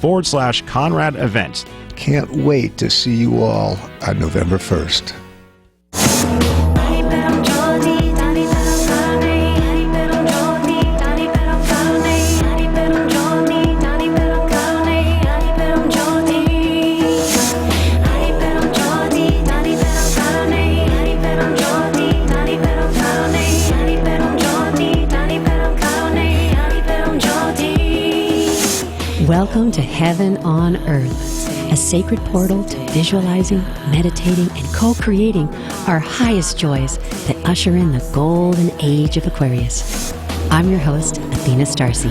Conrad event. Can't wait to see you all on November 1st. Welcome to Heaven on Earth, a sacred portal to visualizing, meditating, and co-creating our highest joys that usher in the Golden Age of Aquarius. I'm your host, Athena StarSeed.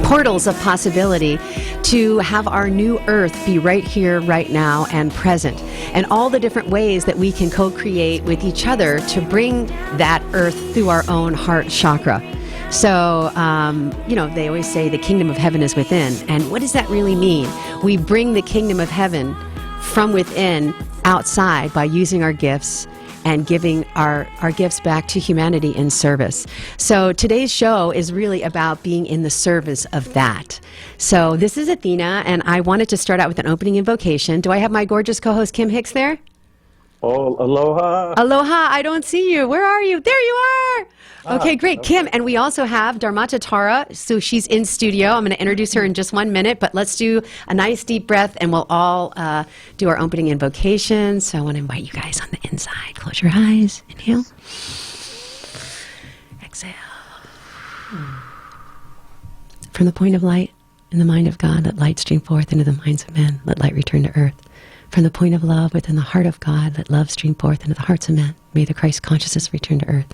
Portals of possibility to have our new earth be right here, right now, and present. And all the different ways that we can co-create with each other to bring that earth through our own heart chakra. So, they always say the kingdom of heaven is within. And what does that really mean? We bring the kingdom of heaven from within outside by using our gifts and giving our gifts back to humanity in service. So today's show is really about being in the service of that. So this is Athena, and I wanted to start out with an opening invocation. Do I have my gorgeous co-host Kim Hix there? Oh, aloha. Aloha, I don't see you. Where are you? There you are. Okay, great. Okay. Kim, and we also have DharmataTara, so she's in studio. I'm going to introduce her in just 1 minute, but let's do a nice deep breath, and we'll all do our opening invocation. So I want to invite you guys on the inside. Close your eyes. Inhale. Exhale. From the point of light in the mind of God, let light stream forth into the minds of men. Let light return to earth. From the point of love within the heart of God, let love stream forth into the hearts of men. May the Christ consciousness return to earth.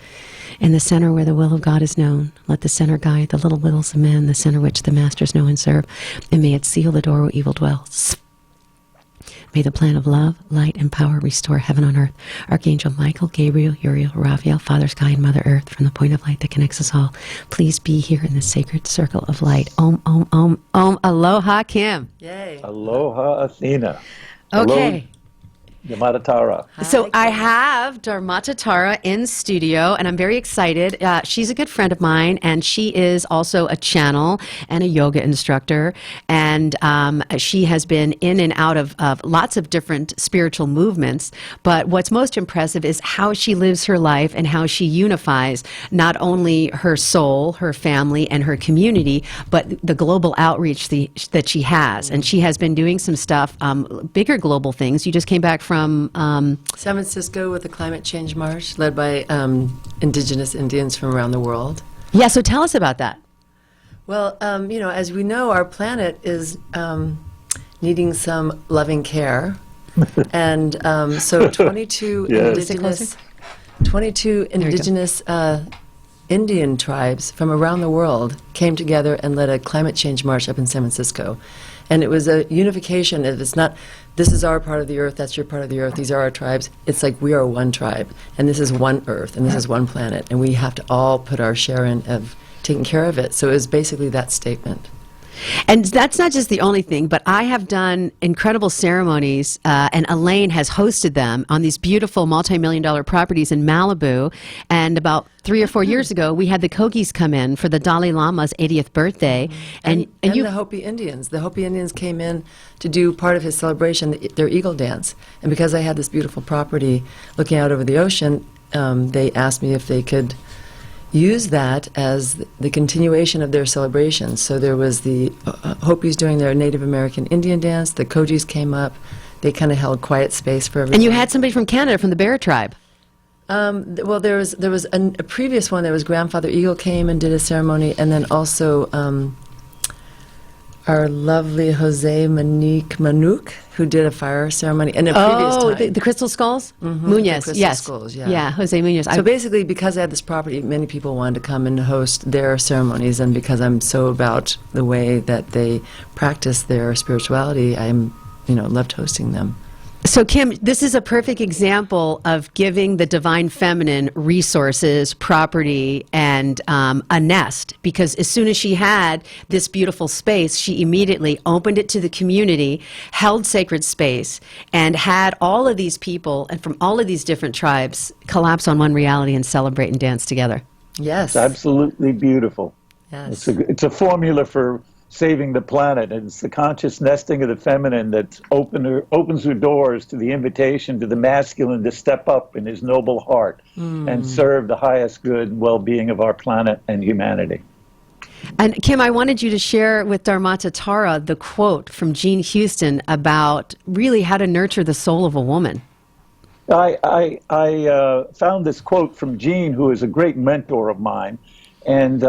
In the center where the will of God is known, let the center guide the little wills of men, the center which the masters know and serve, and may it seal the door where evil dwells. May the plan of love, light, and power restore heaven on earth. Archangel Michael, Gabriel, Uriel, Raphael, Father Sky, and Mother Earth, from the point of light that connects us all, please be here in the sacred circle of light. Om, om, om, om. Aloha, Kim. Yay. Aloha, Athena. Okay. Hello, DharmataTara. So I have DharmataTara in studio, and I'm very excited. She's a good friend of mine, and she is also a channel and a yoga instructor. And she has been in and out of lots of different spiritual movements. But what's most impressive is how she lives her life and how she unifies not only her soul, her family, and her community, but the global outreach that she has. And she has been doing some stuff, bigger global things. You just came back from San Francisco with a climate change march led by indigenous Indians from around the world. Yeah, so tell us about that. Well, as we know, our planet is needing some loving care. And so 22 Yes. 22 indigenous Indian tribes from around the world came together and led a climate change march up in San Francisco. And it was a unification. It's not, this is our part of the earth, that's your part of the earth, these are our tribes. It's like we are one tribe, and this is one earth, and this is one planet, and we have to all put our share in of taking care of it. So it was basically that statement. And that's not just the only thing, but I have done incredible ceremonies, and Elaine has hosted them on these beautiful multi-million-dollar properties in Malibu. And about 3 or 4 years ago, we had the Kogis come in for the Dalai Lama's 80th birthday. And the Hopi Indians. The Hopi Indians came in to do part of his celebration, their eagle dance. And because I had this beautiful property looking out over the ocean, they asked me if they could use that as the continuation of their celebrations. So there was the Hopis doing their Native American Indian dance, the Kojis came up, they kind of held quiet space for everyone. And you had somebody from Canada, from the Bear Tribe. Well, there was a previous one, there was Grandfather Eagle came and did a ceremony, and then also our lovely Jose Monique Manuk, who did a fire ceremony in a previous time. The crystal skulls? Mm-hmm. Munoz, the crystal yes. skulls, yeah. Yeah, Jose Munoz. So basically, because I had this property, many people wanted to come and host their ceremonies, and because I'm so about the way that they practice their spirituality, I'm, loved hosting them. So, Kim, this is a perfect example of giving the divine feminine resources, property, and a nest. Because as soon as she had this beautiful space, she immediately opened it to the community, held sacred space, and had all of these people and from all of these different tribes collapse on one reality and celebrate and dance together. Yes. It's absolutely beautiful. Yes. It's a formula for saving the planet. And it's the conscious nesting of the feminine that opens her doors to the invitation to the masculine to step up in his noble heart and serve the highest good and well-being of our planet and humanity. And Kim, I wanted you to share with DharmataTara the quote from Jean Houston about really how to nurture the soul of a woman. I found this quote from Jean, who is a great mentor of mine, and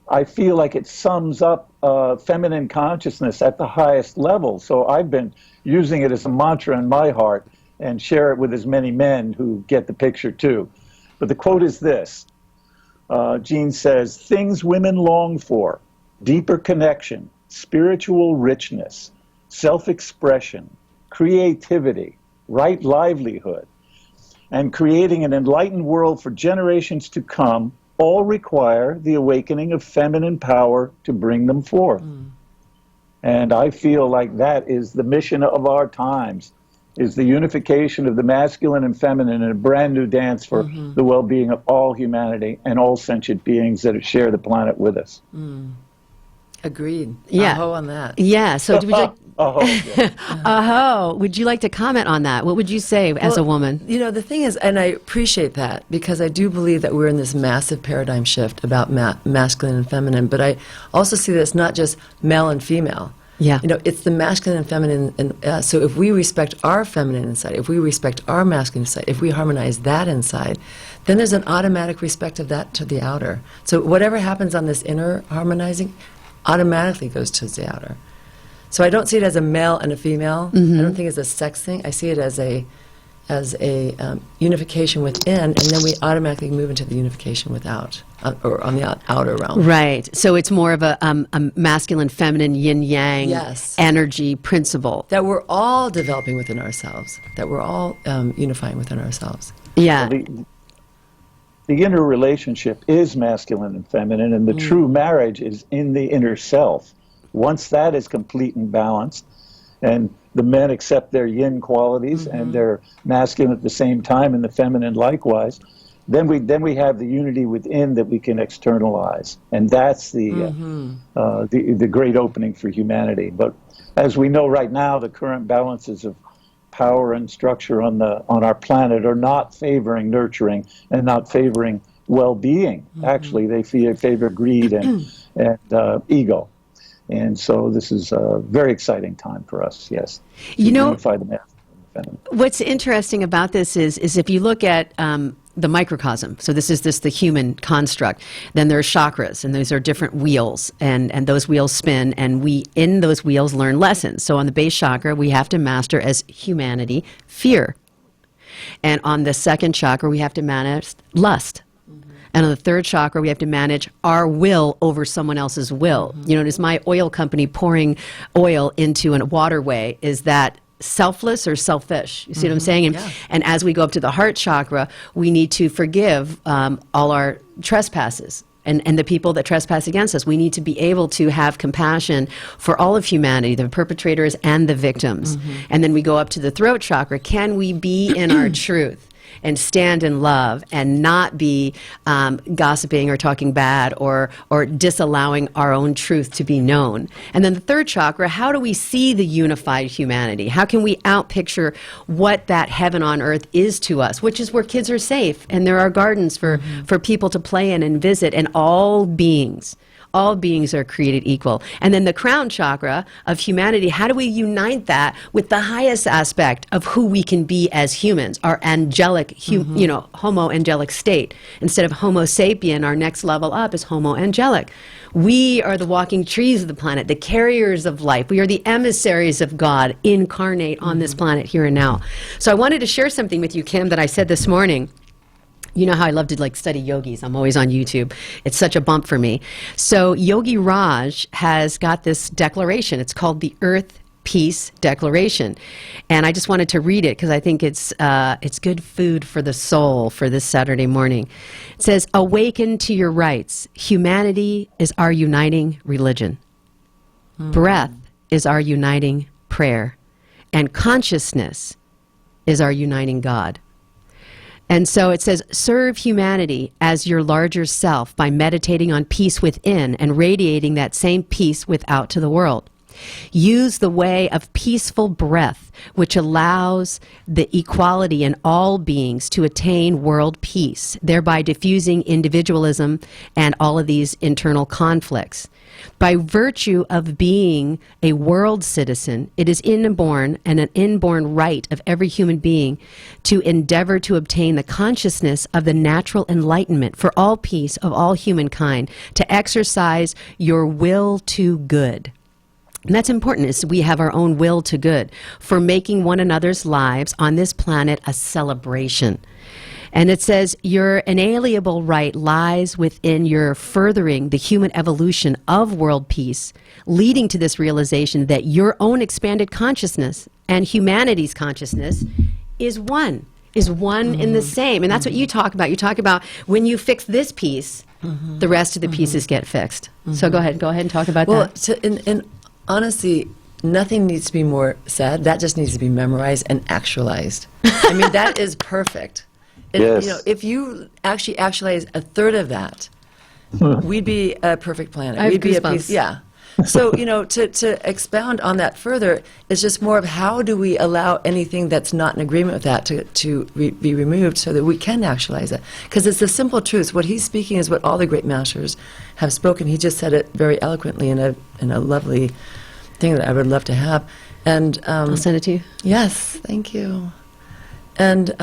I feel like it sums up feminine consciousness at the highest level. So I've been using it as a mantra in my heart and share it with as many men who get the picture too. But the quote is this. Jean says, "Things women long for, deeper connection, spiritual richness, self-expression, creativity, right livelihood, and creating an enlightened world for generations to come, all require the awakening of feminine power to bring them forth." And I feel like that is the mission of our times, is the unification of the masculine and feminine in a brand new dance for the well-being of all humanity and all sentient beings that share the planet with us. Agreed. Yeah. Aho on that. Yeah. So, would you like, Yeah. would you like to comment on that? What would you say as a woman? You know, the thing is, and I appreciate that because I do believe that we're in this massive paradigm shift about masculine and feminine, but I also see that it's not just male and female. Yeah. You know, it's the masculine and feminine. And so if we respect our feminine inside, if we respect our masculine inside, if we harmonize that inside, then there's an automatic respect of that to the outer. So whatever happens on this inner harmonizing automatically goes to the outer. So I don't see it as a male and a female. I don't think it's a sex thing. I see it as a unification within, and then we automatically move into the unification without, or on the outer realm. Right. So it's more of a masculine, feminine, yin-yang energy principle. That we're all developing within ourselves, that we're all unifying within ourselves. Yeah. The inner relationship is masculine and feminine, and the true marriage is in the inner self. Once that is complete and balanced, and the men accept their yin qualities and their masculine at the same time, and the feminine likewise, then we have the unity within that we can externalize, and that's the great opening for humanity. But as we know right now, the current balances of power and structure on our planet are not favoring nurturing and not favoring well-being. Actually, they favor greed and ego. And so this is a very exciting time for us, yes. You know, unify the masculine and feminine. What's interesting about this is if you look at the microcosm, so this is the human construct, then there are chakras, and those are different wheels, and those wheels spin, and we, in those wheels, learn lessons. So on the base chakra, we have to master as humanity fear. And on the second chakra, we have to manage lust. And on the third chakra, we have to manage our will over someone else's will. You know, is my oil company pouring oil into a waterway, is that selfless or selfish? You see what I'm saying? And as we go up to the heart chakra, we need to forgive all our trespasses. And the people that trespass against us. We need to be able to have compassion for all of humanity, the perpetrators and the victims. And then we go up to the throat chakra. Can we be in our truth and stand in love and not be gossiping or talking bad or disallowing our own truth to be known? And then the third chakra, how do we see the unified humanity? How can we outpicture what that heaven on earth is to us, which is where kids are safe and there are gardens for people to play in and visit, and all beings are created equal. And then the crown chakra of humanity, how do we unite that with the highest aspect of who we can be as humans, our angelic, homo angelic state? Instead of homo sapien, our next level up is homo angelic. We are the walking trees of the planet, the carriers of life. We are the emissaries of God incarnate on this planet here and now. So I wanted to share something with you, Kim, that I said this morning. You know how I love to study yogis. I'm always on YouTube. It's such a bump for me. So Yogi Raj has got this declaration. It's called the Earth peace declaration. And I just wanted to read it because I think it's good food for the soul for this Saturday morning. It says, awaken to your rights. Humanity is our uniting religion. Breath is our uniting prayer. And consciousness is our uniting God. And so it says, serve humanity as your larger self by meditating on peace within and radiating that same peace without to the world. Use the way of peaceful breath, which allows the equality in all beings to attain world peace, thereby diffusing individualism and all of these internal conflicts. By virtue of being a world citizen, it is inborn and an inborn right of every human being to endeavor to obtain the consciousness of the natural enlightenment for all peace of all humankind, to exercise your will to good. And that's important, is we have our own will to good for making one another's lives on this planet a celebration. And it says, your inalienable right lies within your furthering the human evolution of world peace, leading to this realization that your own expanded consciousness and humanity's consciousness is one in the same. And that's what you talk about. You talk about when you fix this piece, the rest of the pieces get fixed. So go ahead and talk about that. Well, honestly, nothing needs to be more said. That just needs to be memorized and actualized. I mean, that is perfect. Yes. You know, if you actually actualize a third of that, we'd be a perfect planet. I have We'd be a goosebumps. piece. Yeah. So, you know, to expound on that further is just more of how do we allow anything that's not in agreement with that to be removed so that we can actualize it. Because it's the simple truth. What he's speaking is what all the great masters have spoken. He just said it very eloquently in a lovely thing that I would love to have. And I'll send it to you. yes, thank you. And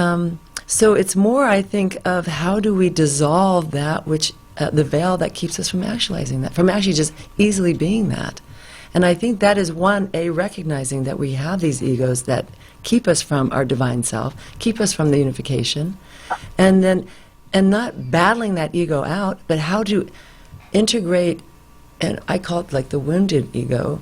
so it's more, I think, of how do we dissolve that which the veil that keeps us from actualizing that, from actually just easily being that. And I think that is recognizing that we have these egos that keep us from our divine self, keep us from the unification, and not battling that ego out, but how to integrate, and I call it like the wounded ego,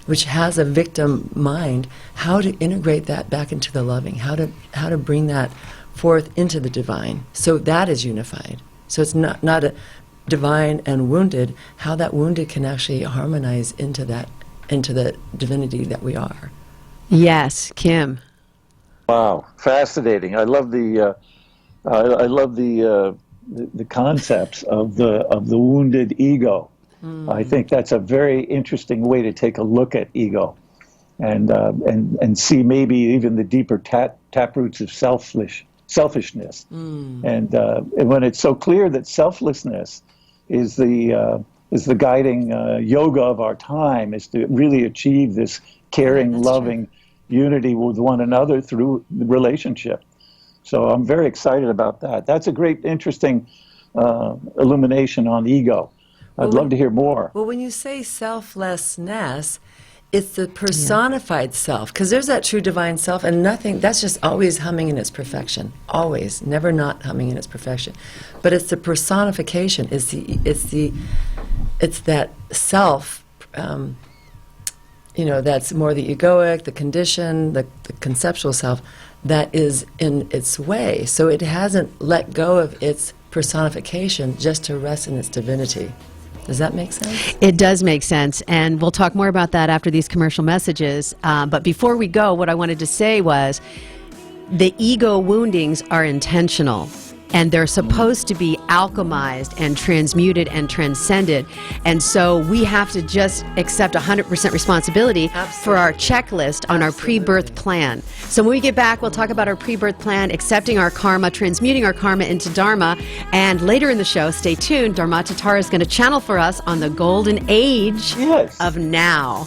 which has a victim mind, how to integrate that back into the loving, how to bring that forth into the divine. So that is unified. So it's not a divine and wounded, how that wounded can actually harmonize into the divinity that we are. Yes, Kim. Wow, fascinating! I love the concepts of the wounded ego. I think that's a very interesting way to take a look at ego, and see maybe even the deeper taproots of selfishness. And when it's so clear that selflessness is the guiding yoga of our time, is to really achieve this caring, loving unity with one another through the relationship. So I'm very excited about that. That's a great, interesting illumination on ego. I'd love to hear more. Well, when you say selflessness, it's the personified self, because there's that true divine self, and nothing, that's just always humming in its perfection, always, never not humming in its perfection. But it's the personification, it's that self, that's more the egoic, the conditioned, the conceptual self that is in its way. So it hasn't let go of its personification just to rest in its divinity. Does that make sense? It does make sense, and we'll talk more about that after these commercial messages. But before we go, what I wanted to say was the ego woundings are intentional, and they're supposed to be alchemized and transmuted and transcended. And so we have to just accept 100% responsibility for our checklist on our pre-birth plan. So when we get back, we'll talk about our pre-birth plan, accepting our karma, transmuting our karma into Dharma. And later in the show, stay tuned, DharmataTara is going to channel for us on the Golden Age of Now.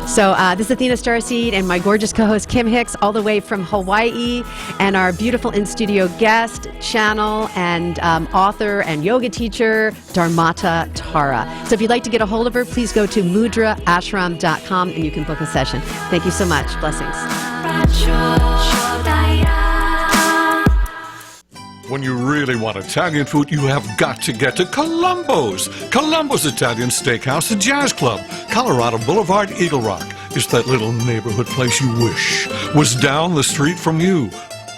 So this is Athena StarSeed and my gorgeous co-host Kim Hix, all the way from Hawaii, and our beautiful in-studio guest, channel, and author and yoga teacher, DharmataTara. So if you'd like to get a hold of her, please go to mudraashram.com and you can book a session. Thank you so much. Blessings. When you really want Italian food, you have got to get to Columbo's. Columbo's Italian Steakhouse and Jazz Club, Colorado Boulevard, Eagle Rock. is that little neighborhood place you wish was down the street from you.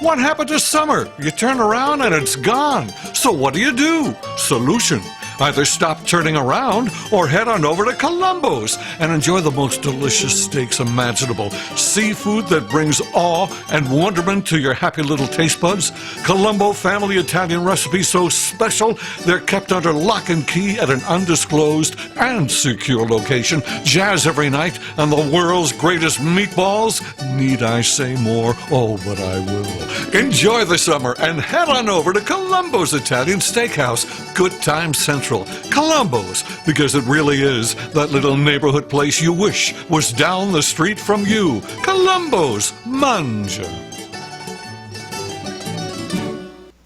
What happened to summer? You turn around and it's gone. So what do? Solution. Either stop turning around or head on over to Colombo's and enjoy the most delicious steaks imaginable. Seafood that brings awe and wonderment to your happy little taste buds. Colombo family Italian recipes so special they're kept under lock and key at an undisclosed and secure location. Jazz every night and the world's greatest meatballs. Need I say more? Oh, but I will. Enjoy the summer and head on over to Colombo's Italian Steakhouse. Good Time Central. Colombo's, because it really is that little neighborhood place you wish was down the street from you. Colombo's. Mangia.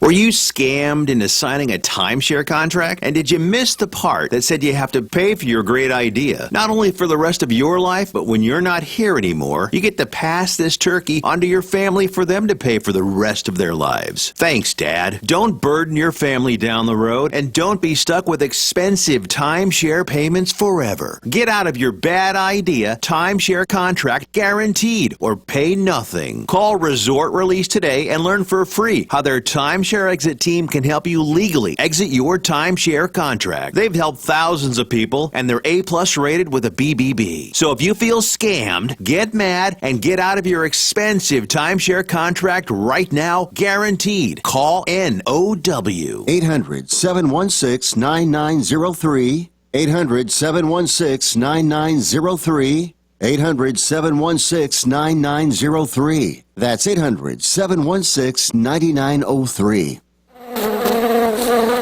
Were you scammed into signing a timeshare contract? And did you miss the part that said you have to pay for your great idea? Not only for the rest of your life, but when you're not here anymore, you get to pass this turkey onto your family for them to pay for the rest of their lives. Thanks, Dad. Don't burden your family down the road, and don't be stuck with expensive timeshare payments forever. Get out of your bad idea timeshare contract guaranteed, or pay nothing. Call Resort Release today and learn for free how their timeshare exit team can help you legally exit your timeshare contract. They've helped thousands of people, and they're A+ rated with a BBB. So if you feel scammed, get mad and get out of your expensive timeshare contract right now, guaranteed. Call NOW. 800-716-9903. 800-716-9903. 800-716-9903. That's 800-716-9903.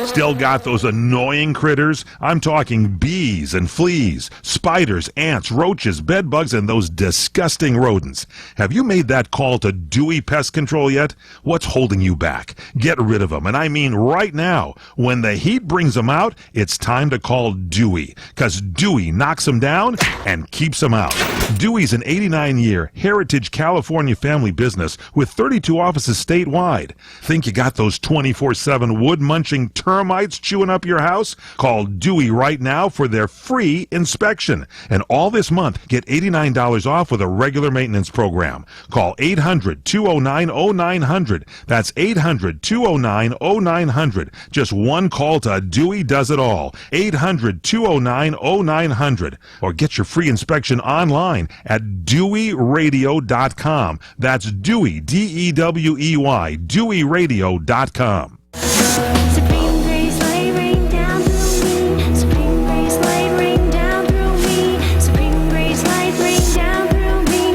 Still got those annoying critters? I'm talking bees and fleas, spiders, ants, roaches, bedbugs, and those disgusting rodents. Have you made that call to Dewey Pest Control yet? What's holding you back? Get rid of them, and I mean right now. When the heat brings them out, it's time to call Dewey, because Dewey knocks them down and keeps them out. Dewey's an 89-year Heritage California family business with 32 offices statewide. Think you got those 24/7 wood-munching termites chewing up your house? Call Dewey right now for their free inspection. And all this month, get $89 off with a regular maintenance program. Call 800-209-0900. That's 800-209-0900. Just one call to Dewey does it all. 800-209-0900. Or get your free inspection online at DeweyRadio.com. That's Dewey, D-E-W-E-Y, DeweyRadio.com. Supreme grace, lay rain down through me. Supreme grace, lay rain down through me. Supreme grace, light rain down through me.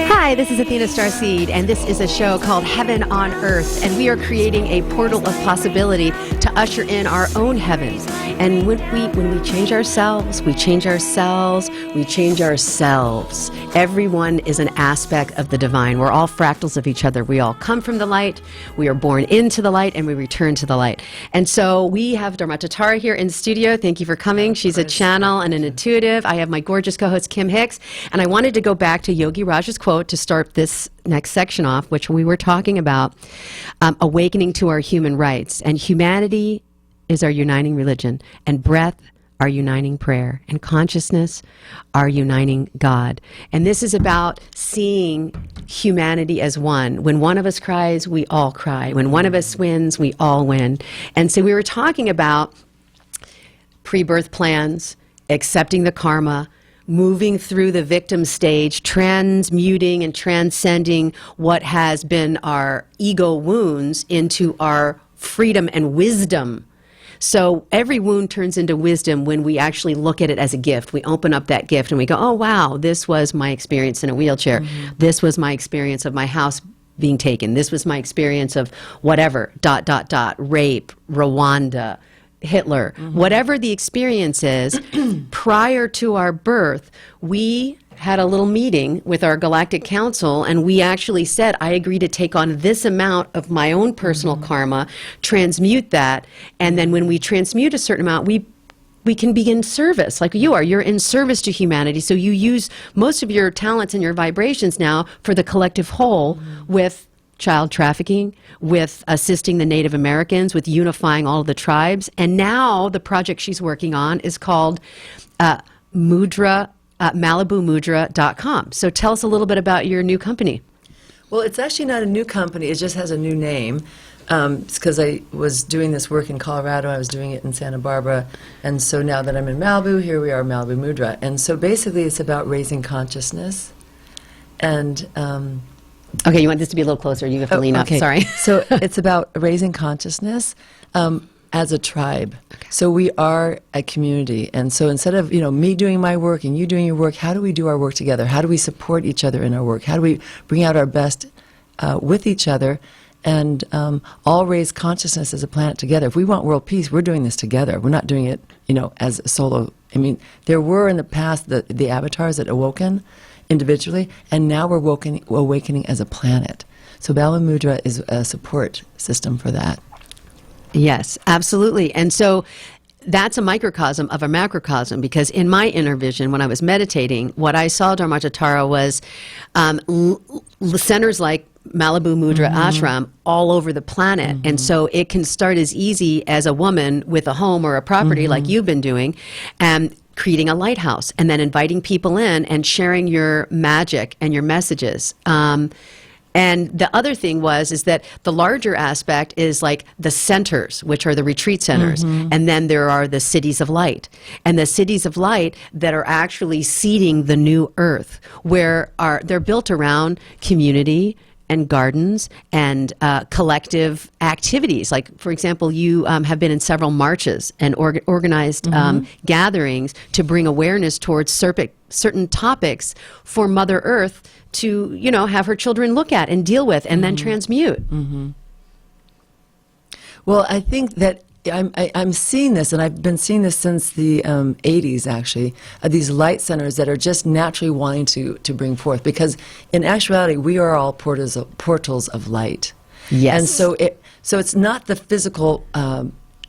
Hi, this is Athena StarSeed, and this is a show called Heaven on Earth, and we are creating a portal of possibility to usher in our own heavens. And when we change ourselves, we change ourselves, we change ourselves. Everyone is an aspect of the divine. We're all fractals of each other. We all come from the light, we are born into the light, and we return to the light. And so we have DharmaTara here in studio. Thank you for coming. She's a channel and an intuitive. I have my gorgeous co-host Kim Hix, and I wanted to go back to Yogi Raj's quote to start this next section off, which we were talking about awakening to our human rights. And humanity is our uniting religion, and breath our uniting prayer, and consciousness our uniting God. And this is about seeing humanity as one. When one of us cries, we all cry. When one of us wins, we all win. And so we were talking about pre-birth plans, accepting the karma, moving through the victim stage, transmuting and transcending what has been our ego wounds into our freedom and wisdom. So every wound turns into wisdom when we actually look at it as a gift. We open up that gift and we go, oh, wow, this was my experience in a wheelchair. Mm-hmm. This was my experience of my house being taken. This was my experience of whatever, ... rape, Rwanda, Hitler, whatever the experience is. Prior to our birth, we had a little meeting with our Galactic Council, and we actually said, I agree to take on this amount of my own personal karma, transmute that, and then when we transmute a certain amount, we can begin service, like you are. You're in service to humanity, so you use most of your talents and your vibrations now for the collective whole with child trafficking, with assisting the Native Americans, with unifying all of the tribes. And now the project she's working on is called Mudra MalibuMudra.com. So tell us a little bit about your new company. Well, it's actually not a new company. It just has a new name. It's because I was doing this work in Colorado. I was doing it in Santa Barbara. And so now that I'm in Malibu, here we are, Malibu Mudra. And so basically it's about raising consciousness. And Okay, you want this to be a little closer. You have to lean up. Sorry. So it's about raising consciousness as a tribe. So we are a community. And so instead of, me doing my work and you doing your work, how do we do our work together? How do we support each other in our work? How do we bring out our best with each other and all raise consciousness as a planet together? If we want world peace, we're doing this together. We're not doing it, as a solo. I mean, there were in the past the avatars that awoken individually, and now we're awakening as a planet. So Malibu Mudra is a support system for that. Yes, absolutely. And so that's a microcosm of a macrocosm, because in my inner vision, when I was meditating, what I saw, DharmaTara, was centers like Malibu Mudra Ashram all over the planet. And so it can start as easy as a woman with a home or a property like you've been doing, and creating a lighthouse and then inviting people in and sharing your magic and your messages. And the other thing is that the larger aspect is like the centers, which are the retreat centers. And then there are the cities of light. And the cities of light that are actually seeding the new earth, where they're built around community and gardens and collective activities. Like, for example, you have been in several marches and organized gatherings to bring awareness towards certain topics for Mother Earth to, have her children look at and deal with and then transmute. Well, I think that I'm seeing this, and I've been seeing this since the 80s, actually, these light centers that are just naturally wanting to bring forth. Because in actuality, we are all portals of light. Yes. And so it's not the physical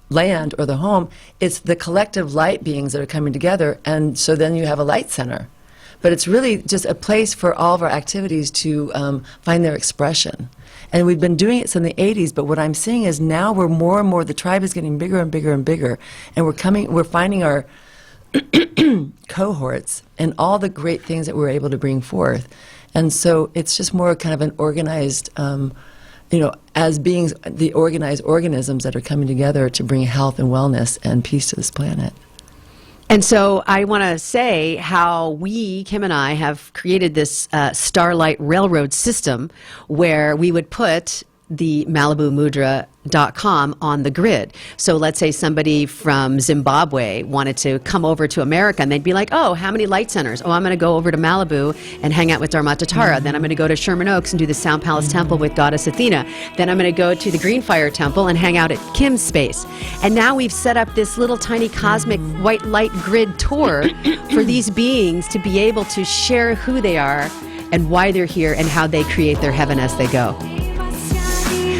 land or the home, it's the collective light beings that are coming together, and so then you have a light center. But it's really just a place for all of our activities to find their expression. And we've been doing it since the 80s, but what I'm seeing is now we're more and more, the tribe is getting bigger and bigger and bigger, and we're finding our cohorts and all the great things that we're able to bring forth. And so it's just more kind of an organized, as beings, the organized organisms that are coming together to bring health and wellness and peace to this planet. And so I want to say how we, Kim and I, have created this Starlight Railroad system where we would put the MalibuMudra.com on the grid. So let's say somebody from Zimbabwe wanted to come over to America, and they'd be like, oh, how many light centers? Oh, I'm going to go over to Malibu and hang out with DharmaTara. Then I'm going to go to Sherman Oaks and do the Sound Palace Temple with Goddess Athena. Then I'm going to go to the Green Fire Temple and hang out at Kim's space. And now we've set up this little tiny cosmic white light grid tour for these beings to be able to share who they are and why they're here and how they create their heaven as they go.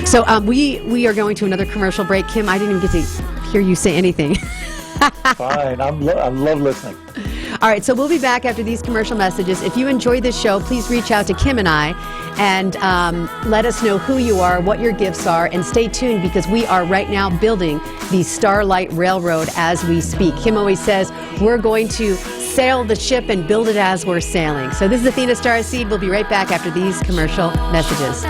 So we are going to another commercial break. Kim, I didn't even get to hear you say anything. Fine. I love listening. All right, so we'll be back after these commercial messages. If you enjoyed this show, please reach out to Kim and I and let us know who you are, what your gifts are, and stay tuned because we are right now building the Starlight Railroad as we speak. Kim always says we're going to sail the ship and build it as we're sailing. So this is Athena StarSeed. We'll be right back after these commercial messages.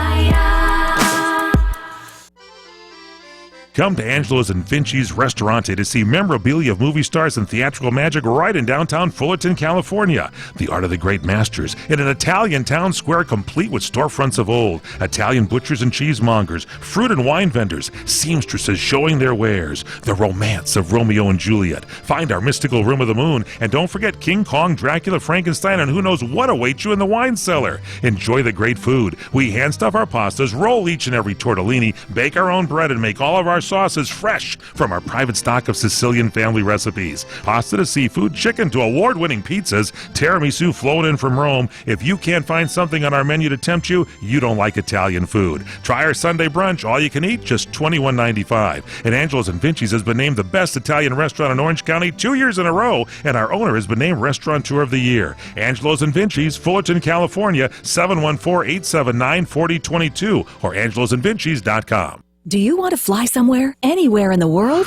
Come to Angelo's and Vinci's Restaurante to see memorabilia of movie stars and theatrical magic right in downtown Fullerton, California. The Art of the Great Masters in an Italian town square complete with storefronts of old, Italian butchers and cheesemongers, fruit and wine vendors, seamstresses showing their wares, the romance of Romeo and Juliet. Find our mystical Room of the Moon, and don't forget King Kong, Dracula, Frankenstein, and who knows what awaits you in the wine cellar. Enjoy the great food. We hand stuff our pastas, roll each and every tortellini, bake our own bread, and make all of our sauces fresh from our private stock of Sicilian family recipes. Pasta to seafood, chicken to award-winning pizzas, tiramisu flown in from Rome. If you can't find something on our menu to tempt you, you don't like Italian food. Try our Sunday brunch, all you can eat, just $21.95. And Angelo's and Vinci's has been named the best Italian restaurant in Orange County 2 years in a row, and our owner has been named Restaurateur of the Year. Angelo's and Vinci's, Fullerton, California, 714-879-4022 or angelosandvinci's.com. Do you want to fly somewhere, anywhere in the world?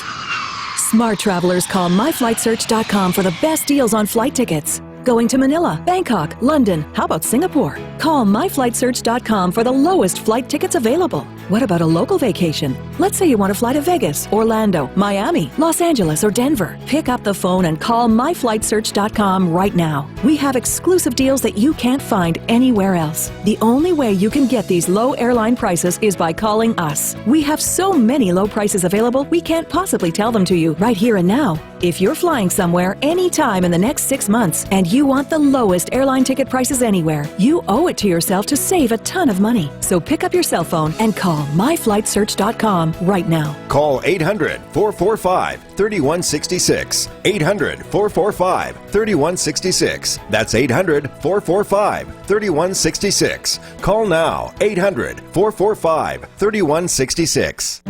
Smart travelers call myflightsearch.com for the best deals on flight tickets. going to Manila, Bangkok, London? How about Singapore? Call myflightsearch.com for the lowest flight tickets available. What about a local vacation? Let's say you want to fly to Vegas, Orlando, Miami, Los Angeles, or Denver. Pick up the phone and call myflightsearch.com right now. We have exclusive deals that you can't find anywhere else. The only way you can get these low airline prices is by calling us. We have so many low prices available, we can't possibly tell them to you right here and now. If you're flying somewhere anytime in the next 6 months and you want the lowest airline ticket prices anywhere, you owe it to yourself to save a ton of money. So pick up your cell phone and call myflightsearch.com right now. Call 800-445-3166. 800-445-3166. That's 800-445-3166. Call now. 800-445-3166.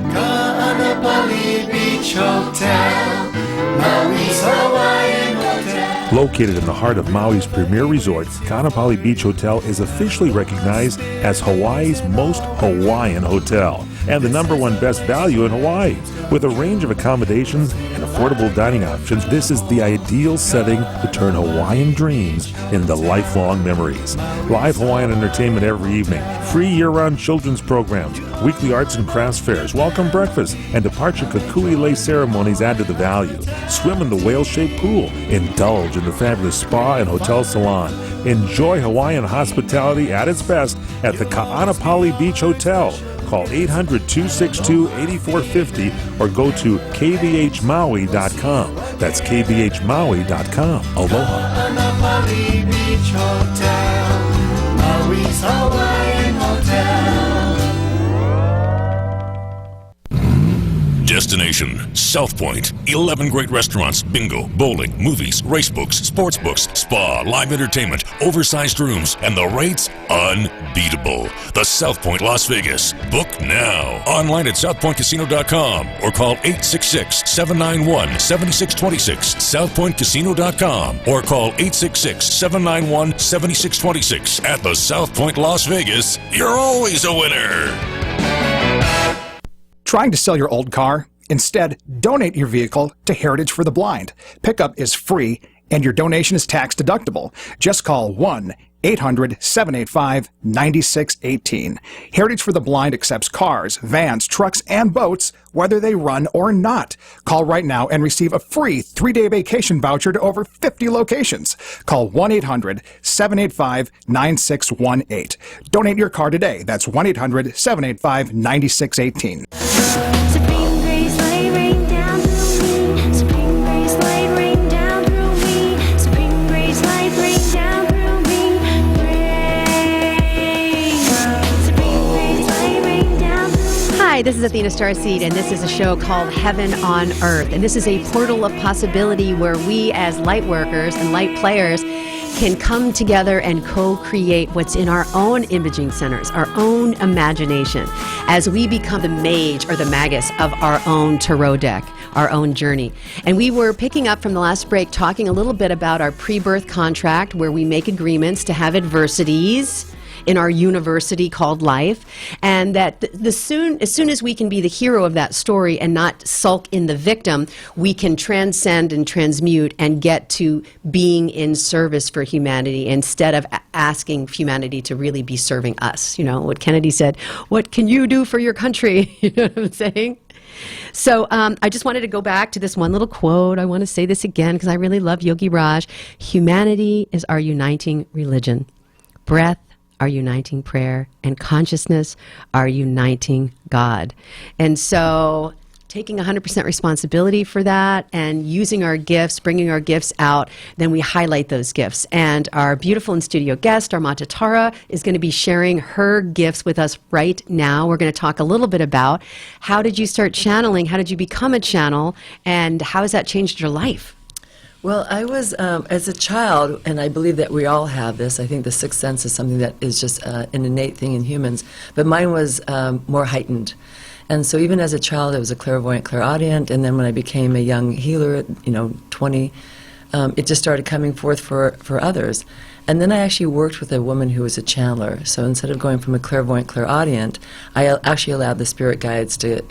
Located in the heart of Maui's premier resort, Kaanapali Beach Hotel is officially recognized as Hawaii's most Hawaiian hotel and the #1 best value in Hawaii. With a range of accommodations and affordable dining options, this is the ideal setting to turn Hawaiian dreams into lifelong memories. Live Hawaiian entertainment every evening, free year-round children's programs, weekly arts and crafts fairs, welcome breakfast, and departure kukui lei ceremonies add to the value. Swim in the whale-shaped pool, indulge in the fabulous spa and hotel salon. Enjoy Hawaiian hospitality at its best at the Kaanapali Beach Hotel. Call 800-262-8450 or go to kbhmaui.com. That's kbhmaui.com. Aloha. Kaanapali Beach Hotel, Maui's Hawaiian Hotel. Destination, South Point. 11 great restaurants, bingo, bowling, movies, race books, sports books, spa, live entertainment, oversized rooms, and the rates unbeatable. The South Point Las Vegas. Book now. Online at southpointcasino.com or call 866-791-7626. southpointcasino.com or call 866-791-7626. At the South Point Las Vegas, you're always a winner. Trying to sell your old car? Instead, donate your vehicle to Heritage for the Blind. Pickup is free and your donation is tax deductible. Just call 1-800-785-9618. Heritage for the Blind accepts cars, vans, trucks, and boats, whether they run or not. Call right now and receive a free 3-day vacation voucher to over 50 locations. Call 1-800-785-9618. Donate your car today. That's 1-800-785-9618. Supreme grace, light rain down through me. Supreme grace, light rain down through me. Supreme grace, light rain down through me. Rain. Supreme grace, light rain down through me. Hi, this is Athena StarSeed, and this is a show called Heaven on Earth. And this is a portal of possibility where we, as light workers and light players, can come together and co-create what's in our own imaging centers, our own imagination, as we become the mage or the magus of our own tarot deck, our own journey. And we were picking up from the last break, talking a little bit about our pre-birth contract, where we make agreements to have adversities in our university called life, and that as soon as we can be the hero of that story and not sulk in the victim, we can transcend and transmute and get to being in service for humanity instead of asking humanity to really be serving us. You know what Kennedy said, what can you do for your country? You know what I'm saying? So I just wanted to go back to this one little quote. I want to say this again because I really love Yogi Raj. Humanity is our uniting religion. Breath, our uniting prayer, and consciousness, our uniting God. And so taking 100% responsibility for that and using our gifts, bringing our gifts out, then we highlight those gifts. And our beautiful in-studio guest, DharmataTara, is going to be sharing her gifts with us right now. We're going to talk a little bit about how did you start channeling, how did you become a channel, and how has that changed your life? Well, I was, as a child, and I believe that we all have this, I think the sixth sense is something that is just an innate thing in humans, but mine was more heightened. And so even as a child, I was a clairvoyant, clairaudient, and then when I became a young healer, 20, it just started coming forth for others. And then I actually worked with a woman who was a channeler. So instead of going from a clairvoyant, clairaudient, I actually allowed the spirit guides to,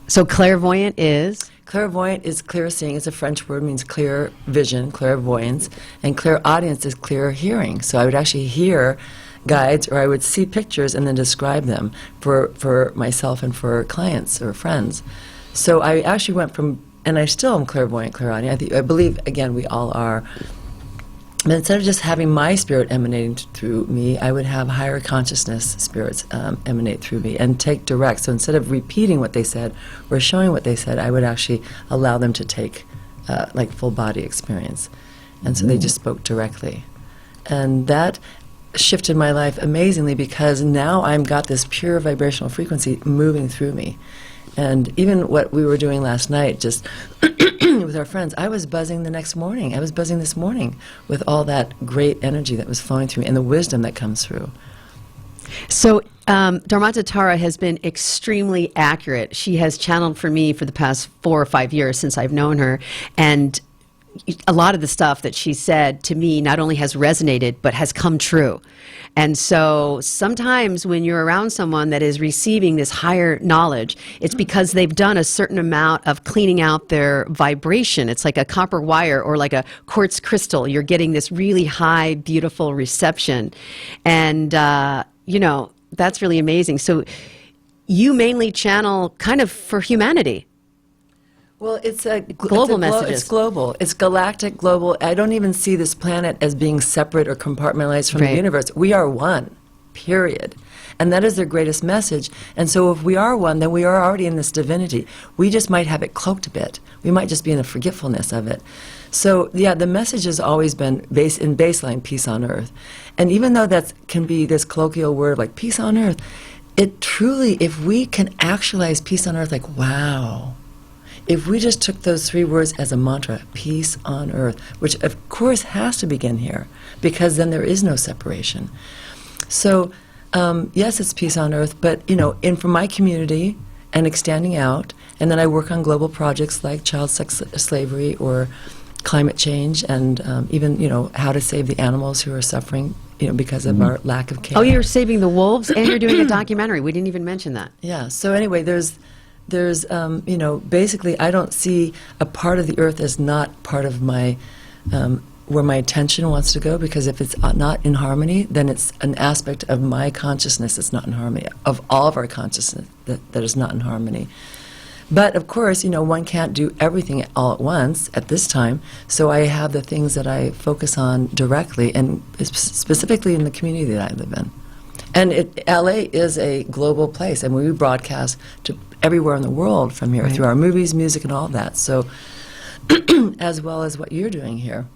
So clairvoyant is? Clairvoyant is clear seeing. It's a French word, means clear vision, clairvoyance. And clairaudience is clear hearing. So I would actually hear guides, or I would see pictures and then describe them for myself and for clients or friends. So I actually went from, and I still am clairvoyant, clairaudient. I believe, again, we all are. But instead of just having my spirit emanating through me, I would have higher consciousness spirits emanate through me and take direct. So instead of repeating what they said or showing what they said, I would actually allow them to take like full body experience. And so they just spoke directly. And that shifted my life amazingly, because now I've got this pure vibrational frequency moving through me. And even what we were doing last night, just with our friends, I was buzzing the next morning. I was buzzing this morning with all that great energy that was flowing through me and the wisdom that comes through. So DharmataTara has been extremely accurate. She has channeled for me for the past 4 or 5 years since I've known her, and a lot of the stuff that she said to me not only has resonated, but has come true. And so sometimes when you're around someone that is receiving this higher knowledge, it's because they've done a certain amount of cleaning out their vibration. It's like a copper wire or like a quartz crystal. You're getting this really high, beautiful reception. And, that's really amazing. So you mainly channel kind of for humanity. Well, it's a global message. It's global. It's galactic, global. I don't even see this planet as being separate or compartmentalized from the universe. We are one, period. And that is their greatest message. And so if we are one, then we are already in this divinity. We just might have it cloaked a bit. We might just be in the forgetfulness of it. So, yeah, the message has always been in baseline, peace on earth. And even though that can be this colloquial word like peace on earth, it truly, if we can actualize peace on earth, like, wow. If we just took those 3 words as a mantra, peace on earth, which of course has to begin here, because then there is no separation. So, yes, it's peace on earth, but, from my community and extending out, and then I work on global projects like child sex slavery or climate change, and even, how to save the animals who are suffering, because of our lack of care. Oh, you're saving the wolves, and you're doing a documentary. We didn't even mention that. Yeah, so anyway, there's basically I don't see a part of the earth as not part of my, where my attention wants to go, because if it's not in harmony, then it's an aspect of my consciousness that's not in harmony, of all of our consciousness that is not in harmony. But of course, one can't do everything all at once at this time, so I have the things that I focus on directly, and specifically in the community that I live in. And LA is a global place, and we broadcast to everywhere in the world from here, through our movies, music, and all that. So, as well as what you're doing here.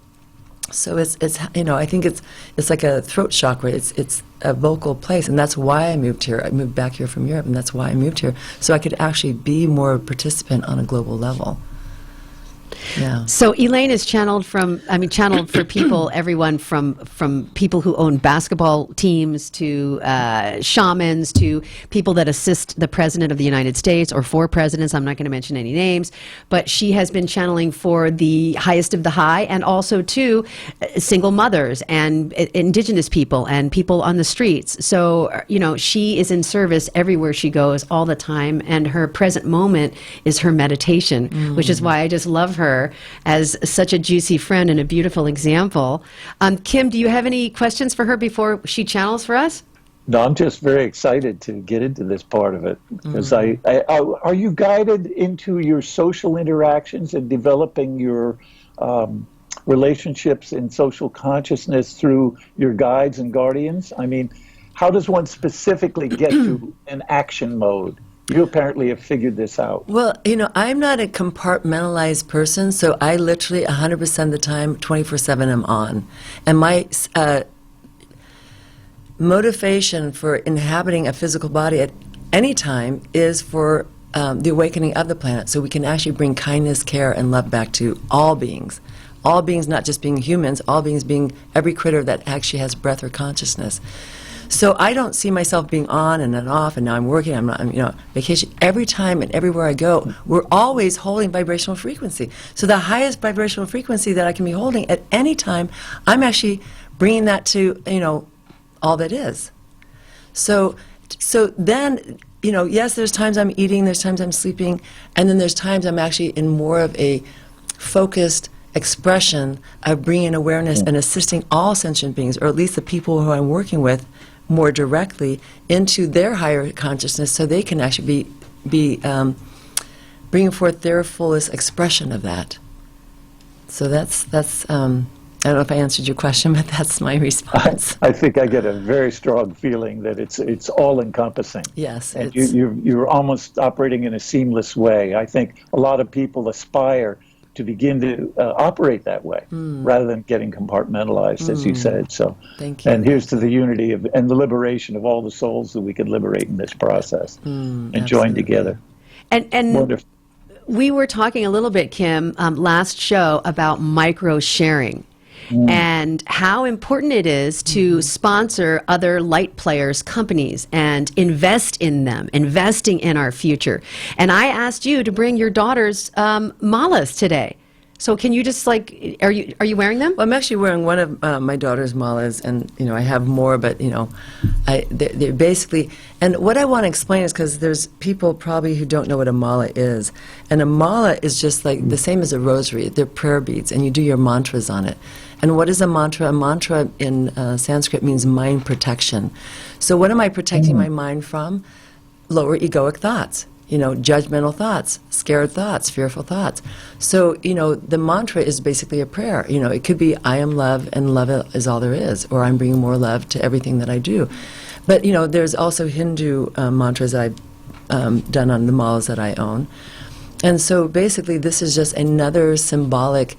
So it's I think it's like a throat chakra. It's a vocal place, and that's why I moved here. I moved back here from Europe, and that's why I moved here, so I could actually be more a participant on a global level. Yeah. So Elaine is channeled for people, everyone from people who own basketball teams to shamans to people that assist the President of the United States or 4 presidents. I'm not going to mention any names, but she has been channeling for the highest of the high, and also to single mothers and indigenous people and people on the streets. So, she is in service everywhere she goes all the time, and her present moment is her meditation, which is why I just love her as such a juicy friend and a beautiful example. Kim, do you have any questions for her before she channels for us? No, I'm just very excited to get into this part of it, because are you guided into your social interactions and developing your relationships in social consciousness through your guides and guardians? I mean, how does one specifically get to an action mode? You apparently have figured this out. Well, I'm not a compartmentalized person, so I literally 100% of the time, 24/7, am on. And my motivation for inhabiting a physical body at any time is for the awakening of the planet, so we can actually bring kindness, care, and love back to all beings. All beings, not just being humans, all beings being every critter that actually has breath or consciousness. So I don't see myself being on and then off, and now I'm working, I'm not, vacation. Every time and everywhere I go, we're always holding vibrational frequency. So the highest vibrational frequency that I can be holding at any time, I'm actually bringing that to, all that is. So then, yes, there's times I'm eating, there's times I'm sleeping, and then there's times I'm actually in more of a focused expression of bringing awareness and assisting all sentient beings, or at least the people who I'm working with, more directly into their higher consciousness, so they can actually be bringing forth their fullest expression of that. So that's I don't know if I answered your question, but that's my response. I think I get a very strong feeling that it's all encompassing. Yes, and you're almost operating in a seamless way. I think a lot of people aspire to begin to operate that way, rather than getting compartmentalized, as you said. So, thank you. And here's to the unity and the liberation of all the souls that we can liberate in this process and join together. And wonderful. We were talking a little bit, Kim, last show about micro sharing. And how important it is to sponsor other light players' companies and invest in them, investing in our future. And I asked you to bring your daughter's malas today. So can you just are you wearing them? Well, I'm actually wearing one of my daughter's malas, and I have more, but they're basically. And what I want to explain is because there's people probably who don't know what a mala is, and a mala is just like the same as a rosary. They're prayer beads, and you do your mantras on it. And what is a mantra? A mantra in Sanskrit means mind protection. So what am I protecting my mind from? Lower egoic thoughts. Judgmental thoughts, scared thoughts, fearful thoughts. So, the mantra is basically a prayer. It could be, I am love and love is all there is, or I'm bringing more love to everything that I do. But, there's also Hindu mantras I've done on the malas that I own. And so basically this is just another symbolic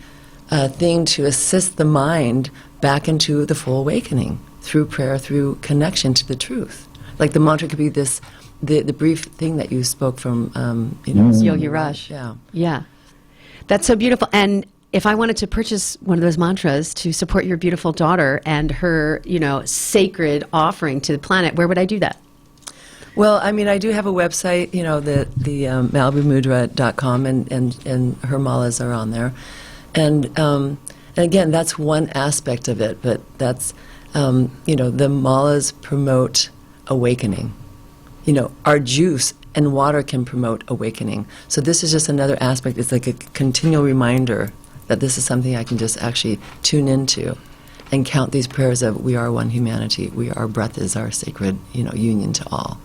thing to assist the mind back into the full awakening through prayer, through connection to the truth. Like the mantra could be this, the brief thing that you spoke from, Yogi Raj. Yeah. Yeah. That's so beautiful. And if I wanted to purchase one of those mantras to support your beautiful daughter and her, sacred offering to the planet, where would I do that? Well, I do have a website, the MalibuMudra.com, and her malas are on there. And again, that's one aspect of it, but that's, the malas promote awakening. Our juice and water can promote awakening. So this is just another aspect. It's like a continual reminder that this is something I can just actually tune into and count these prayers of we are one humanity. Our breath is our sacred, union to all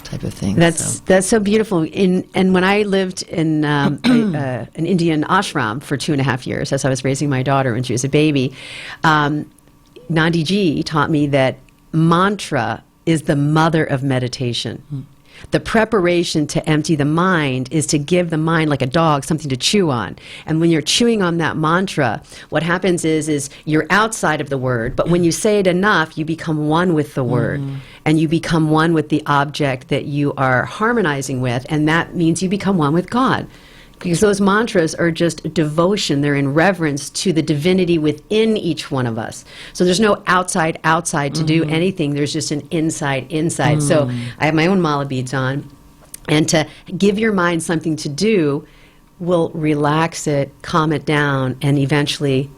type of thing. That's so beautiful. And when I lived in an Indian ashram for 2.5 years, as I was raising my daughter when she was a baby, Nandiji taught me that mantra is the mother of meditation. The preparation to empty the mind is to give the mind, like a dog, something to chew on. And when you're chewing on that mantra, what happens is you're outside of the word, but when you say it enough, you become one with the word. And you become one with the object that you are harmonizing with, and that means you become one with God. Because those mantras are just devotion. They're in reverence to the divinity within each one of us. So there's no outside to do anything. There's just an inside. So I have my own mala beads on. And to give your mind something to do will relax it, calm it down, and eventually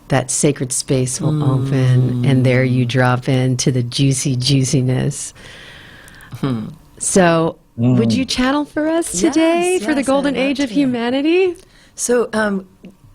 that sacred space will open. And there you drop into the juiciness. So would you channel for us today for the Golden Age of Humanity? So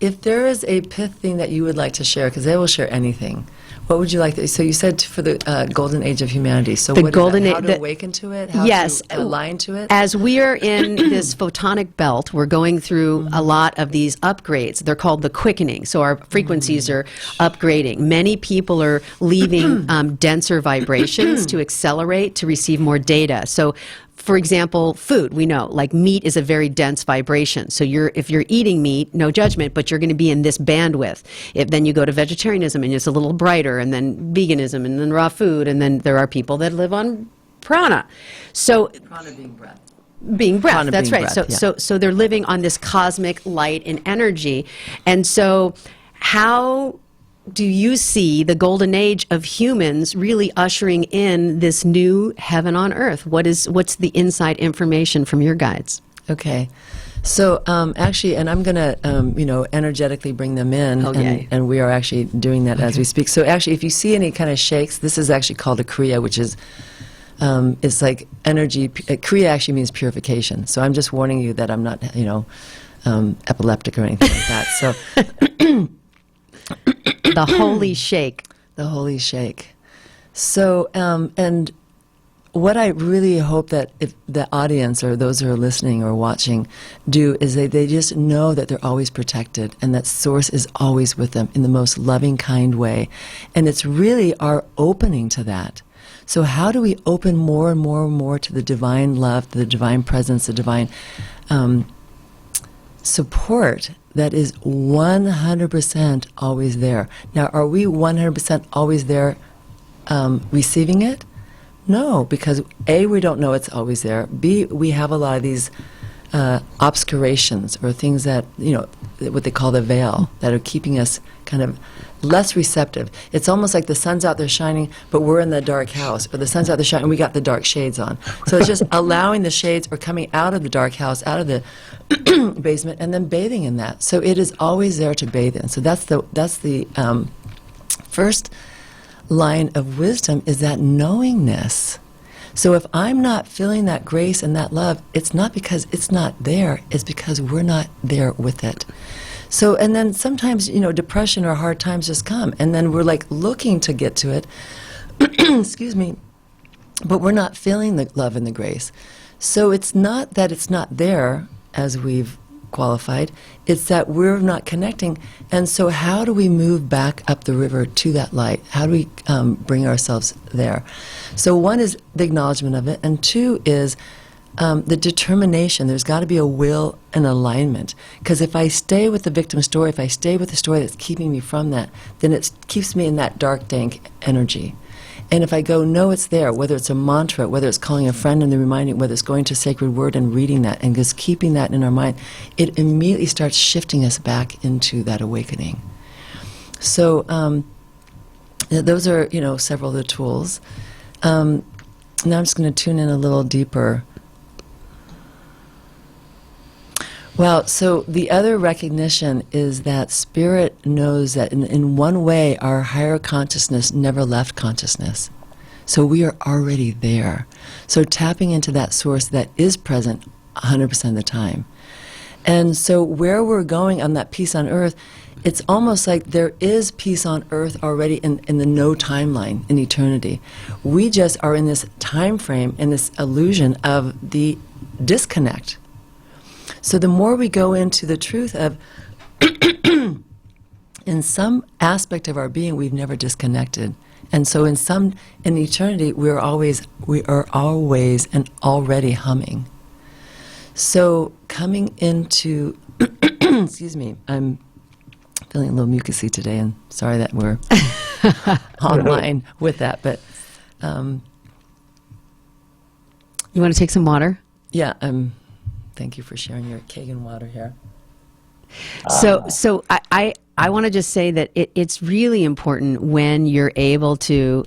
if there is a pith thing that you would like to share, because they will share anything, what would you like to, so you said for the Golden Age of Humanity. So The what Golden is that? Age- How to awaken to it? How Yes. to align to it? As we are in this photonic belt, we're going through a lot of these upgrades. They're called the quickening. So our frequencies are upgrading. Many people are leaving denser vibrations to accelerate, to receive more data. So for example, food, we know, like meat is a very dense vibration. So if you're eating meat, no judgment, but you're going to be in this bandwidth. Then you go to vegetarianism and it's a little brighter, and then veganism, and then raw food, and then there are people that live on prana. So Prana being breath. Being breath, Prana that's being right. breath, So they're living on this cosmic light and energy. And so how do you see the golden age of humans really ushering in this new heaven on earth? What's the inside information from your guides? Okay. So actually, and I'm going to, energetically bring them in, and we are actually doing that as we speak. So actually, if you see any kind of shakes, this is actually called a Kriya, which is, it's like energy. Kriya actually means purification. So I'm just warning you that I'm not, epileptic or anything like that. So the holy shake. The holy shake. So, and what I really hope that if the audience or those who are listening or watching do is they just know that they're always protected and that Source is always with them in the most loving, kind way. And it's really our opening to that. So how do we open more and more and more to the divine love, the divine presence, the divine support that is 100% always there? Now, are we 100% always there receiving it? No, because A, we don't know it's always there. B, we have a lot of these obscurations or things that, what they call the veil, that are keeping us kind of less receptive. It's almost like the sun's out there shining, but we're in the dark house, or the sun's out there shining and we got the dark shades on. So it's just allowing the shades or coming out of the dark house, out of the basement, and then bathing in that. So it is always there to bathe in. So that's the first line of wisdom, is that knowingness. So if I'm not feeling that grace and that love, it's not because it's not there, it's because we're not there with it. So, and then sometimes, depression or hard times just come, and then we're like looking to get to it, excuse me, but we're not feeling the love and the grace. So it's not that it's not there, as we've qualified, it's that we're not connecting. And so how do we move back up the river to that light? How do we bring ourselves there? So one is the acknowledgement of it, and two is the determination. There's got to be a will and alignment. Because if I stay with the victim story, if I stay with the story that's keeping me from that, then it keeps me in that dark, dank energy. And if I go, no, it's there, whether it's a mantra, whether it's calling a friend and then reminding, whether it's going to sacred word and reading that and just keeping that in our mind, it immediately starts shifting us back into that awakening. So those are, several of the tools. Now I'm just going to tune in a little deeper. Well, so the other recognition is that Spirit knows that in one way our higher consciousness never left consciousness. So we are already there. So tapping into that Source that is present 100% of the time. And so where we're going on that peace on earth, it's almost like there is peace on earth already in the no timeline, in eternity. We just are in this time frame, in this illusion of the disconnect. So the more we go into the truth of, in some aspect of our being, we've never disconnected. And so in eternity, we are always and already humming. So coming into, excuse me, I'm feeling a little mucusy today, and sorry that we're online with that, but... You want to take some water? Yeah, thank you for sharing your Kagan water here. So I want to just say that it's really important when you're able to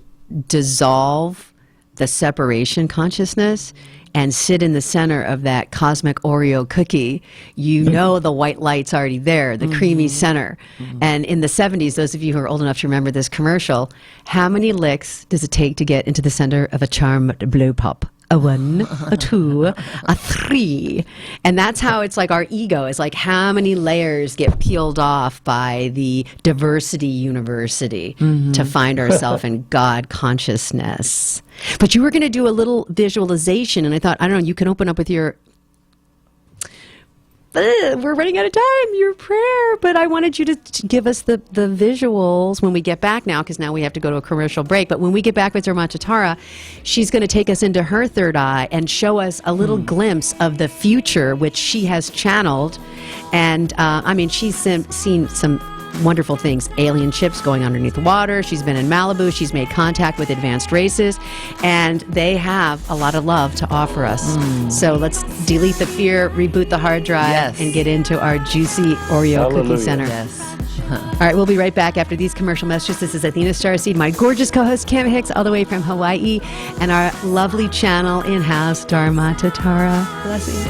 dissolve the separation consciousness and sit in the center of that cosmic Oreo cookie. The white light's already there, the creamy center. And in the 70s, those of you who are old enough to remember this commercial, how many licks does it take to get into the center of a charmed blue pop? A 1, a 2, a 3. And that's how it's like our ego is like how many layers get peeled off by the diversity university to find ourselves in God consciousness. But you were going to do a little visualization, and I thought, I don't know, you can open up with your... we're running out of time, your prayer, but I wanted you to give us the visuals when we get back now, because now we have to go to a commercial break. But when we get back with DharmaTara, she's going to take us into her third eye and show us a little glimpse of the future, which she has channeled. And, she's seen some wonderful things. Alien ships going underneath the water. She's been in Malibu. She's made contact with advanced races. And they have a lot of love to offer us. So let's delete the fear, reboot the hard drive, and get into our juicy Oreo cookie center. All right, we'll be right back after these commercial messages. This is Athena StarSeed, my gorgeous co-host Kim Hix, all the way from Hawaii, and our lovely channel in-house, DharmaTara. Blessings.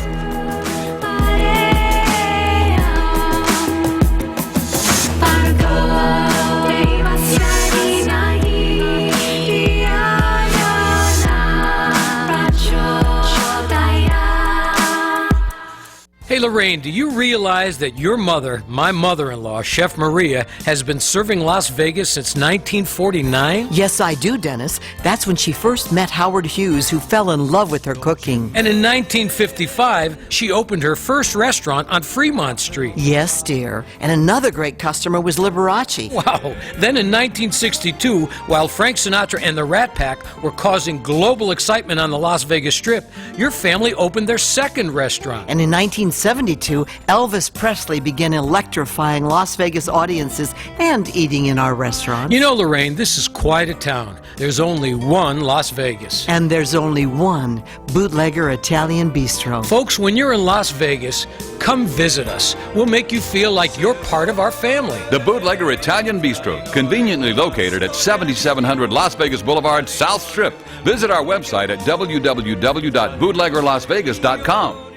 Hey Lorraine, do you realize that your mother, my mother-in-law, Chef Maria, has been serving Las Vegas since 1949? Yes, I do, Dennis. That's when she first met Howard Hughes, who fell in love with her cooking. And in 1955, she opened her first restaurant on Fremont Street. Yes, dear. And another great customer was Liberace. Wow. Then in 1962, while Frank Sinatra and the Rat Pack were causing global excitement on the Las Vegas Strip, your family opened their second restaurant. And in 1972, Elvis Presley began electrifying Las Vegas audiences and eating in our restaurants. You know, Lorraine, this is quite a town. There's only one Las Vegas. And there's only one Bootlegger Italian Bistro. Folks, when you're in Las Vegas, come visit us. We'll make you feel like you're part of our family. The Bootlegger Italian Bistro, conveniently located at 7700 Las Vegas Boulevard, South Strip. Visit our website at www.bootleggerlasvegas.com.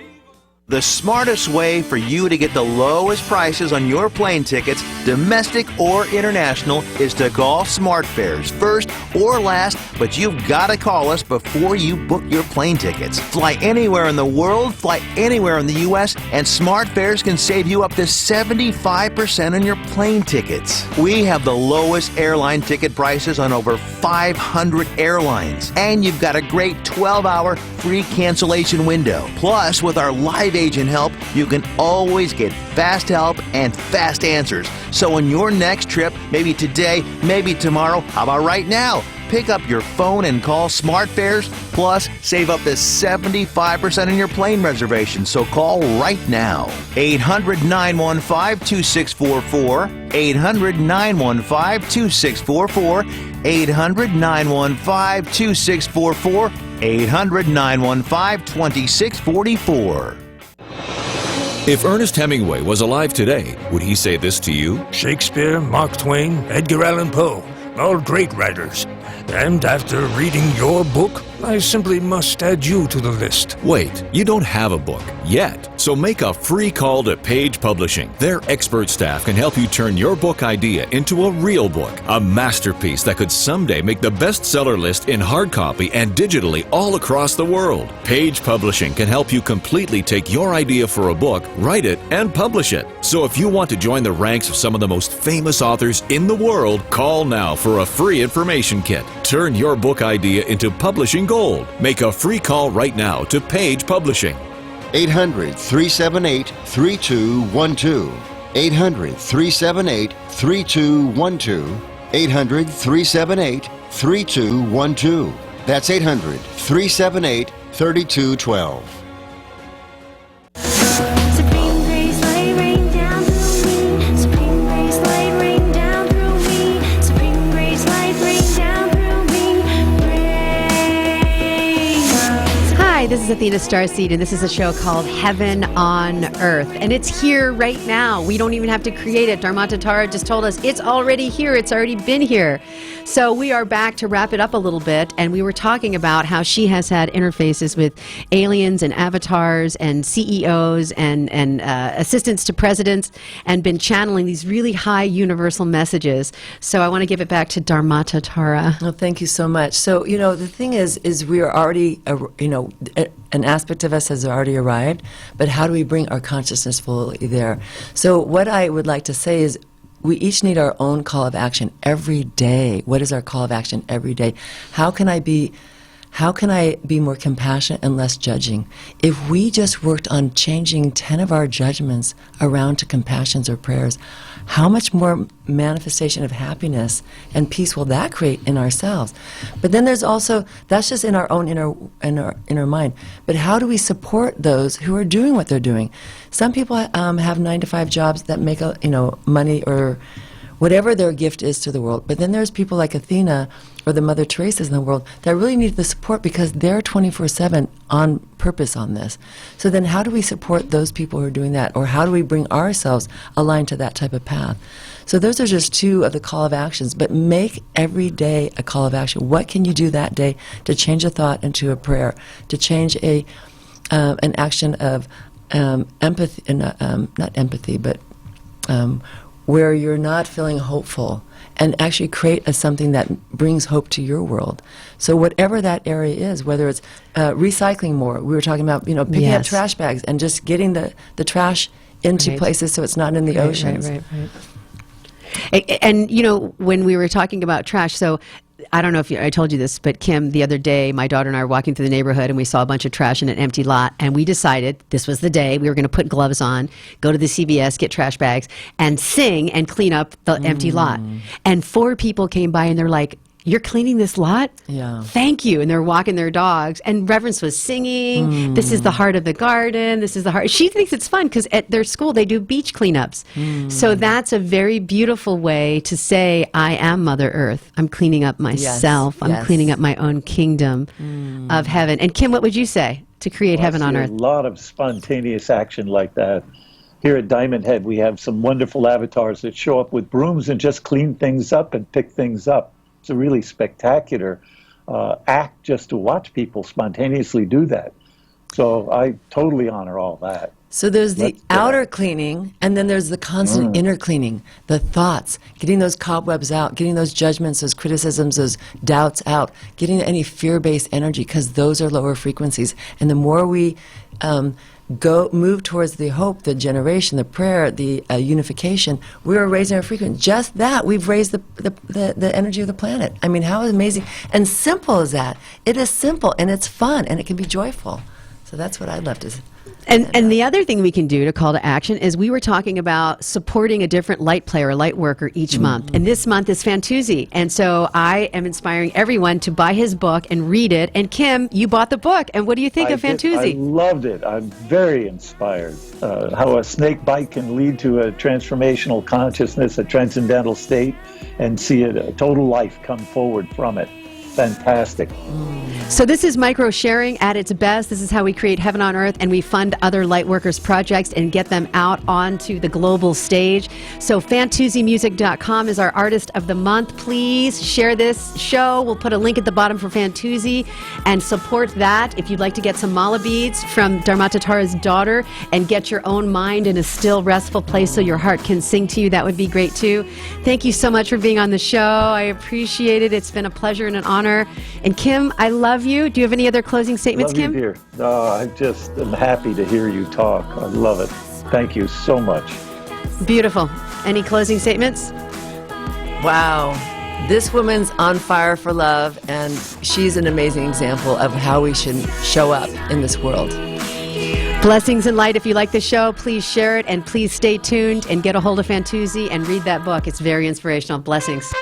The smartest way for you to get the lowest prices on your plane tickets, domestic or international, is to call SmartFares first or last, but you've got to call us before you book your plane tickets. Fly anywhere in the world, fly anywhere in the U.S., and SmartFares can save you up to 75% on your plane tickets. We have the lowest airline ticket prices on over 500 airlines, and you've got a great 12-hour free cancellation window. Plus, with our live agent help, you can always get fast help and fast answers. So on your next trip, maybe today, maybe tomorrow, how about right now? Pick up your phone and call SmartFares, plus save up to 75% on your plane reservation. So call right now. 800-915-2644, 800-915-2644, 800-915-2644, 800-915-2644. If Ernest Hemingway was alive today, would he say this to you? Shakespeare, Mark Twain, Edgar Allan Poe, all great writers. And after reading your book, I simply must add you to the list. Wait, you don't have a book yet. So make a free call to Page Publishing. Their expert staff can help you turn your book idea into a real book, a masterpiece that could someday make the bestseller list in hard copy and digitally all across the world. Page Publishing can help you completely take your idea for a book, write it, and publish it. So if you want to join the ranks of some of the most famous authors in the world, call now for a free information kit. Turn your book idea into publishing gold. Make a free call right now to Page Publishing. 800-378-3212. 800-378-3212. 800-378-3212. That's 800-378-3212. Supreme grace, lay rain down through me. Supreme grace, lay rain down through me. Supreme grace, light rain down through me. Hi, this is Athena StarSeed, and this is a show called Heaven on Earth. And it's here right now. We don't even have to create it. DharmaTara just told us it's already here. It's already been here. So we are back to wrap it up a little bit, and we were talking about how she has had interfaces with aliens and avatars and CEOs and assistants to presidents and been channeling these really high universal messages. So I want to give it back to DharmaTara. Well, thank you so much. So, you know, the thing is we are already, an aspect of us has already arrived, but how do we bring our consciousness fully there? So what I would like to say is we each need our own call of action every day. What is our call of action every day? How can I be how can I be more compassionate and less judging? If we just worked on changing 10 of our judgments around to compassions or prayers, how much more manifestation of happiness and peace will that create in ourselves? But then there's also, that's just in our own inner mind. But how do we support those who are doing what they're doing? Some people have 9-to-5 jobs that make money or whatever their gift is to the world. But then there's people like Athena or the Mother Teresa's in the world that really need the support because they're 24/7 on purpose on this. So then how do we support those people who are doing that? Or how do we bring ourselves aligned to that type of path? So those are just 2 of the call of actions. But make every day a call of action. What can you do that day to change a thought into a prayer, to change an action of empathy, not empathy, but where you're not feeling hopeful, and actually create something that brings hope to your world. So whatever that area is, whether it's recycling more, we were talking about picking up trash bags and just getting the trash into places so it's not in the oceans. Right. And when we were talking about trash, so I don't know if I told you this, but Kim, the other day, my daughter and I were walking through the neighborhood and we saw a bunch of trash in an empty lot, and we decided this was the day we were going to put gloves on, go to the CVS, get trash bags, and sing and clean up the empty lot. And 4 people came by and they're like, "You're cleaning this lot? Yeah. Thank you." And they're walking their dogs. And Reverence was singing, "This is the heart of the garden. This is the heart." She thinks it's fun because at their school they do beach cleanups. So that's a very beautiful way to say, I am Mother Earth. I'm cleaning up myself. I'm cleaning up my own kingdom of heaven. And Kim, what would you say to create heaven on earth? A lot of spontaneous action like that. Here at Diamond Head, we have some wonderful avatars that show up with brooms and just clean things up and pick things up. It's a really spectacular act just to watch people spontaneously do that. So I totally honor all that. So there's the outer cleaning, and then there's the constant inner cleaning, the thoughts, getting those cobwebs out, getting those judgments, those criticisms, those doubts out, getting any fear-based energy, because those are lower frequencies. And the more we move towards the hope, the generation, the prayer, the unification, we are raising our frequency. Just that, we've raised the energy of the planet. I mean, how amazing and simple is that? It is simple, and it's fun, and it can be joyful. So that's what I'd love to. And the other thing we can do to call to action is we were talking about supporting a different light player, a light worker each month. And this month is Fantuzzi. And so I am inspiring everyone to buy his book and read it. And Kim, you bought the book. And what do you think of Fantuzzi? I loved it. I'm very inspired. How a snake bite can lead to a transformational consciousness, a transcendental state, and see a total life come forward from it. Fantastic. So this is micro sharing at its best. This is how we create heaven on earth, and we fund other light workers projects and get them out onto the global stage. So FantuzziMusic.com is our artist of the month. Please share this show. We'll put a link at the bottom for Fantuzzi and support that. If you'd like to get some mala beads from DharmataTara's daughter and get your own mind in a still, restful place so your heart can sing to you, that would be great too. Thank you so much for being on the show. I appreciate it. It's been a pleasure and an honor. And Kim, I love you. Do you have any other closing statements, Kim? Love you, dear. I just am happy to hear you talk. I love it. Thank you so much. Beautiful. Any closing statements? Wow. This woman's on fire for love, and she's an amazing example of how we should show up in this world. Blessings and light. If you like the show, please share it, and please stay tuned and get a hold of Fantuzzi and read that book. It's very inspirational. Blessings.